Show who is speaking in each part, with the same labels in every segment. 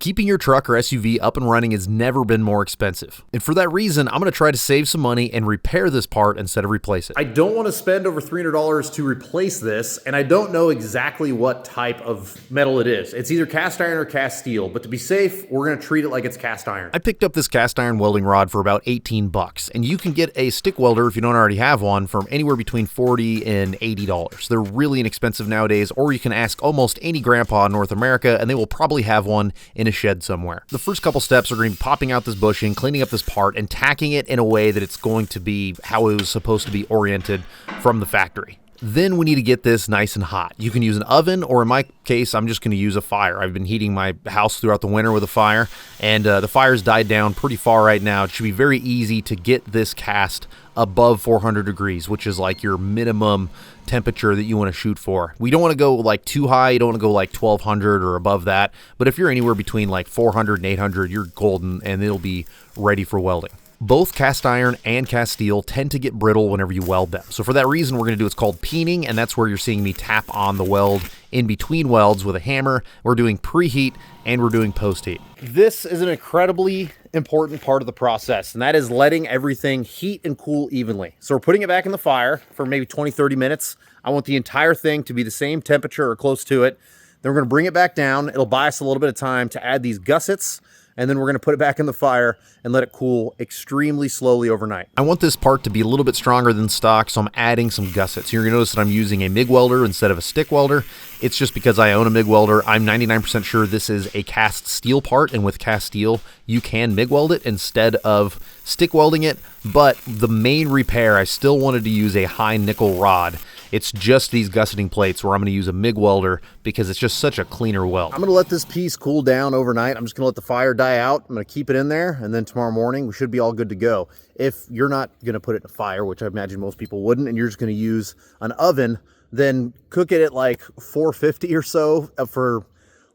Speaker 1: Keeping your truck or SUV up and running has never been more expensive. And for that reason, I'm going to try to save some money and repair this part instead of replace it.
Speaker 2: I don't want to spend over $300 to replace this, and I don't know exactly what type of metal it is. It's either cast iron or cast steel, but to be safe, we're going to treat it like it's cast iron.
Speaker 1: I picked up this cast iron welding rod for about 18 bucks, and you can get a stick welder if you don't already have one from anywhere between $40 and $80. They're really inexpensive nowadays, or you can ask almost any grandpa in North America, and they will probably have one in a shed somewhere. The first couple steps are going to be popping out this bushing, cleaning up this part, and tacking it in a way that it's going to be how it was supposed to be oriented from the factory. Then we need to get this nice and hot. You can use an oven, or in my case, I'm just going to use a fire. I've been heating my house throughout the winter with a fire, and the fire's died down pretty far right now. It should be very easy to get this cast above 400 degrees, which is like your minimum temperature that you want to shoot for. We don't want to go like too high. You don't want to go like 1200 or above that. But if you're anywhere between like 400 and 800, you're golden, and it'll be ready for welding. Both cast iron and cast steel tend to get brittle whenever you weld them. So for that reason, we're going to do what's called peening, and that's where you're seeing me tap on the weld in between welds with a hammer. We're doing preheat and we're doing post-heat. This is an incredibly important part of the process, and that is letting everything heat and cool evenly. So we're putting it back in the fire for maybe 20, 30 minutes. I want the entire thing to be the same temperature or close to it. Then we're going to bring it back down. It'll buy us a little bit of time to add these gussets, and then we're going to put it back in the fire and let it cool extremely slowly overnight. I want this part to be a little bit stronger than stock, so I'm adding some gussets. You're going to notice that I'm using a MIG welder instead of a stick welder. It's just because I own a MIG welder. I'm 99% sure this is a cast steel part, and with cast steel, you can MIG weld it instead of stick welding it. But the main repair, I still wanted to use a high nickel rod. It's just these gusseting plates where I'm going to use a MIG welder because it's just such a cleaner weld. I'm going to let this piece cool down overnight. I'm just going to let the fire die out. I'm going to keep it in there, and then tomorrow morning we should be all good to go. If you're not going to put it in a fire, which I imagine most people wouldn't, and you're just going to use an oven, then cook it at like 450 or so for,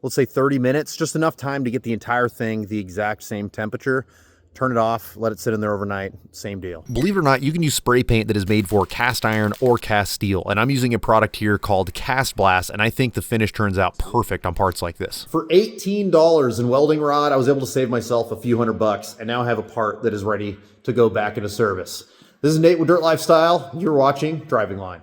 Speaker 1: let's say, 30 minutes, just enough time to get the entire thing the exact same temperature. Turn it off, let it sit in there overnight, same deal. Believe it or not, you can use spray paint that is made for cast iron or cast steel, and I'm using a product here called Cast Blast, and I think the finish turns out perfect on parts like this. For $18 in welding rod, I was able to save myself a few $100, and now I have a part that is ready to go back into service. This is Nate with Dirt Lifestyle. You're watching Driving Line.